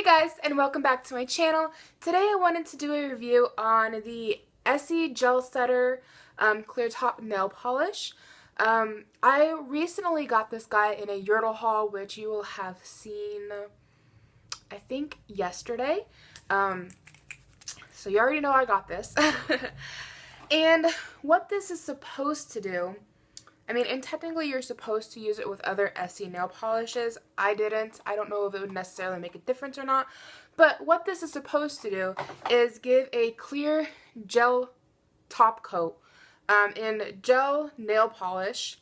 guys, and welcome back to my channel. Today I wanted to do a review on the Essie Gel Setter Clear Top Nail Polish. I recently got this guy in a Yurtle haul, which you will have seen, I think, yesterday. So you already know I got this. And what this is supposed to do, and technically you're supposed to use it with other Essie nail polishes. I didn't. I don't know if it would necessarily make a difference or not. But what this is supposed to do is give a clear gel top coat. And gel nail polish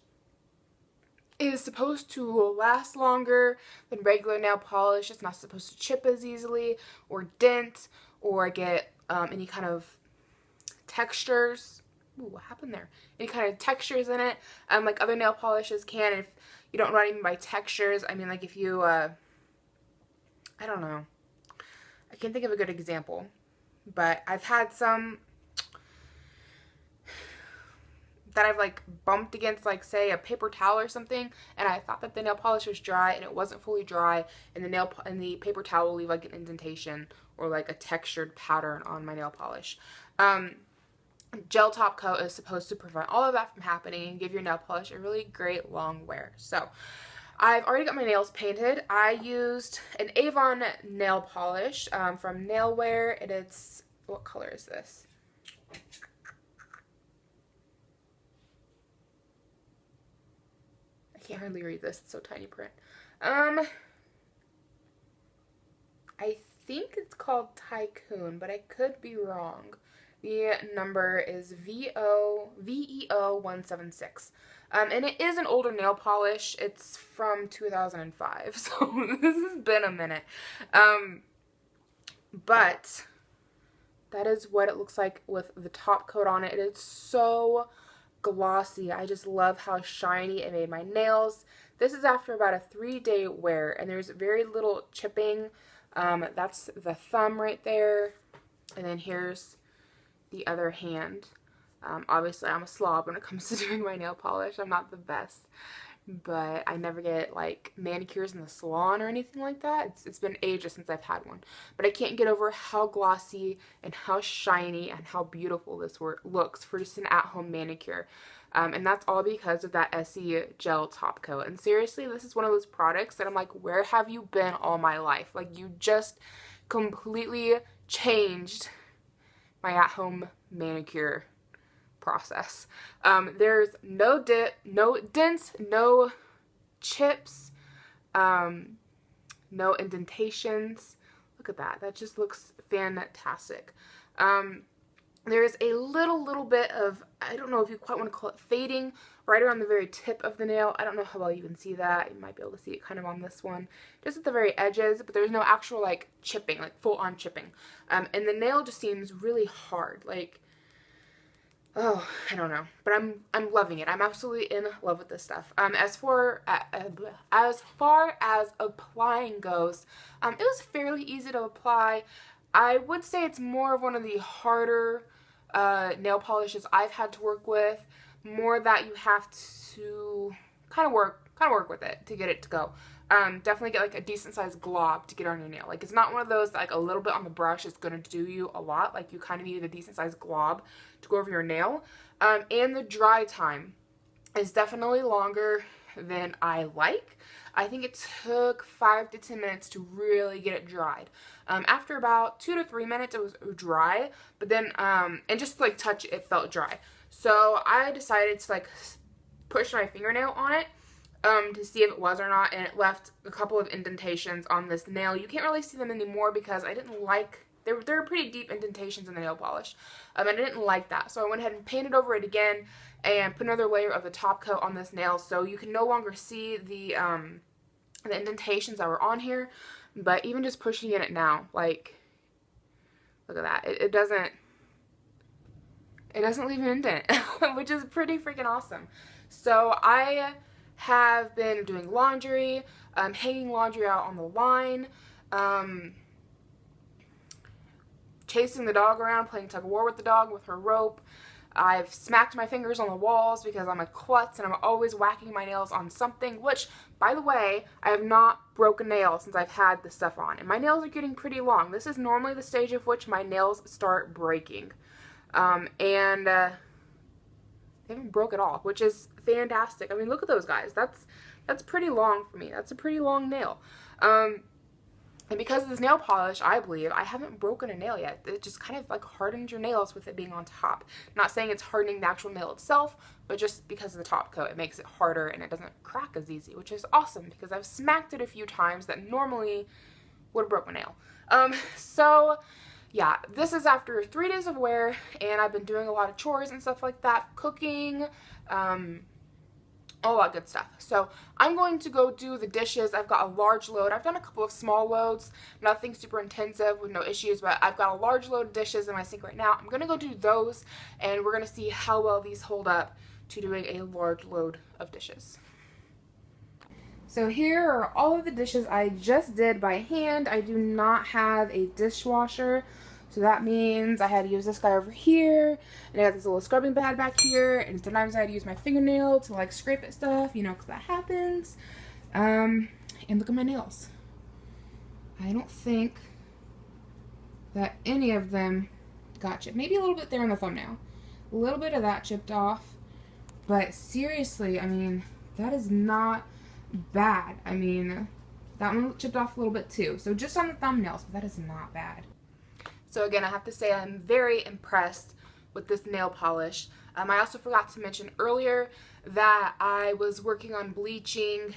is supposed to last longer than regular nail polish. It's not supposed to chip as easily or dent or get any kind of textures. Ooh, what happened there? Any kind of textures in it, like other nail polishes can. If you don't know what I mean by textures, like if you, I don't know. I can't think of a good example, but I've had some that I've bumped against, say a paper towel or something, and I thought that the nail polish was dry, and it wasn't fully dry, and the paper towel will leave an indentation or a textured pattern on my nail polish. Gel top coat is supposed to prevent all of that from happening and give your nail polish a really great long wear. So I've already got my nails painted. I used an Avon nail polish from Nailwear, and it's, what color is this? I can't hardly read this, it's so tiny print. I think it's called Tycoon, but I could be wrong. The number is VEO176. And it is an older nail polish. It's from 2005, so this has been a minute. But that is what it looks like with the top coat on it. It's so glossy. I just love how shiny it made my nails. This is after about a 3-day wear, and there's very little chipping. That's the thumb right there, and then here's the other hand. Obviously I'm a slob when it comes to doing my nail polish. I'm not the best, but I never get manicures in the salon or anything like that. It's been ages since I've had one, but I can't get over how glossy and how shiny and how beautiful this looks for just an at-home manicure. And that's all because of that Essie Gel top coat. And seriously, this is one of those products that I'm like, where have you been all my life? You just completely changed my at-home manicure process. There's no dents, no chips, no indentations. Look at that. That just looks fantastic. There's a little bit of, I don't know if you quite want to call it fading, right around the very tip of the nail. I don't know how well you can see that. You might be able to see it kind of on this one, just at the very edges, but there's no actual chipping, full-on chipping. And the nail just seems really hard. Oh, I don't know, but I'm loving it. I'm absolutely in love with this stuff. As far as applying goes, it was fairly easy to apply. I would say it's more of one of the harder nail polishes I've had to work with. More that you have to kind of work with it to get it to go. Definitely get a decent sized glob to get on your nail. It's not one of those that a little bit on the brush is going to do you a lot. You kind of need a decent sized glob to go over your nail. And the dry time is definitely longer than I like. I think it took 5 to 10 minutes to really get it dried. After about 2 to 3 minutes, it was dry, but then, and just to touch it, it felt dry. So I decided to push my fingernail on it to see if it was or not, and it left a couple of indentations on this nail. You can't really see them anymore because I didn't like, there were pretty deep indentations in the nail polish, and I didn't like that. So I went ahead and painted over it again and put another layer of the top coat on this nail, so you can no longer see the indentations that were on here. But even just pushing in it now, look at that. It doesn't leave an indent, which is pretty freaking awesome. So I have been doing laundry, hanging laundry out on the line, chasing the dog around, playing tug of war with the dog with her rope, I've smacked my fingers on the walls because I'm a klutz and I'm always whacking my nails on something, which, by the way, I have not broken nails since I've had this stuff on. And my nails are getting pretty long. This is normally the stage of which my nails start breaking. They haven't broke at all, which is fantastic. I mean, look at those guys. That's pretty long for me. That's a pretty long nail. And because of this nail polish, I believe, I haven't broken a nail yet. It just kind of like hardens your nails with it being on top. Not saying it's hardening the actual nail itself, but just because of the top coat, it makes it harder and it doesn't crack as easy, which is awesome because I've smacked it a few times that normally would have broke my nail. So yeah, this is after 3 days of wear, and I've been doing a lot of chores and stuff like that, cooking, all that good stuff. So I'm going to go do the dishes. I've got a large load. I've done a couple of small loads, nothing super intensive with no issues, but I've got a large load of dishes in my sink right now. I'm going to go do those, and we're going to see how well these hold up to doing a large load of dishes. So here are all of the dishes I just did by hand. I do not have a dishwasher, so that means I had to use this guy over here, and I got this little scrubbing pad back here, and sometimes I had to use my fingernail to like scrape at stuff, you know, because that happens. And look at my nails. I don't think that any of them got chipped. Maybe a little bit there in the thumbnail. A little bit of that chipped off, but seriously, I mean, that is not bad. I mean, that one chipped off a little bit too. So just on the thumbnails, but that is not bad. So again, I have to say I'm very impressed with this nail polish. I also forgot to mention earlier that I was working on bleaching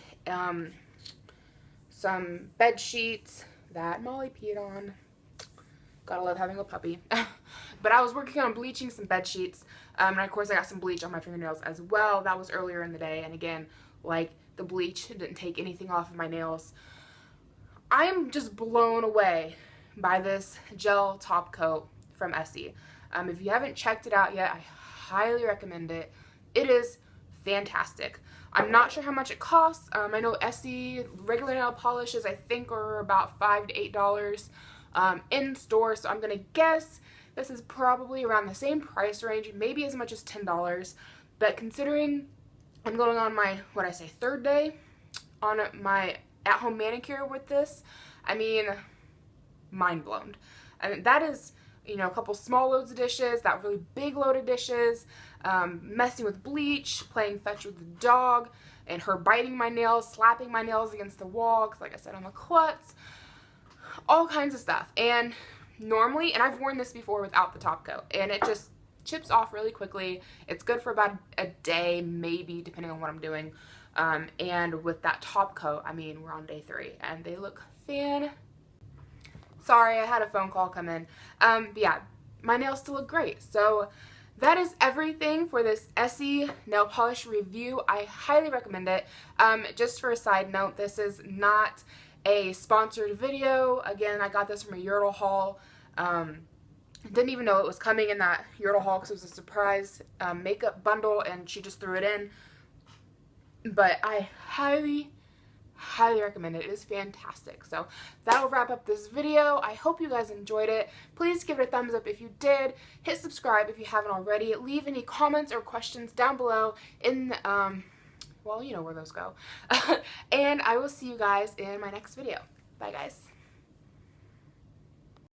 some bed sheets that Molly peed on. Gotta love having a puppy. But I was working on bleaching some bed sheets, and of course I got some bleach on my fingernails as well. That was earlier in the day, and again, like, the bleach didn't take anything off of my nails. I'm just blown away by this gel top coat from Essie. If you haven't checked it out yet, I highly recommend it. It is fantastic. I'm not sure how much it costs. I know Essie regular nail polishes I think are about $5 to $8 in store, so I'm gonna guess this is probably around the same price range, maybe as much as $10. But considering I'm going on my, third day on my at-home manicure with this, I mean, mind blown. I mean, that is, you know, a couple small loads of dishes, that really big load of dishes, messing with bleach, playing fetch with the dog, and her biting my nails, slapping my nails against the wall, because like I said, I'm a klutz, all kinds of stuff. And normally, and I've worn this before without the top coat, and it just chips off really quickly. It's good for about a day, maybe, depending on what I'm doing. And with that top coat, I mean, we're on day 3, and they look Sorry, I had a phone call come in. But yeah, my nails still look great. So that is everything for this Essie nail polish review. I highly recommend it. Just for a side note, this is not a sponsored video. Again, I got this from a Yurtle haul. Didn't even know it was coming in that Yurtle haul because it was a surprise makeup bundle and she just threw it in. But I highly recommend it. It is fantastic. So that'll wrap up this video. I hope you guys enjoyed it. Please give it a thumbs up if you did. Hit subscribe if you haven't already. Leave any comments or questions down below in well, you know where those go. And I will see you guys in my next video. Bye guys.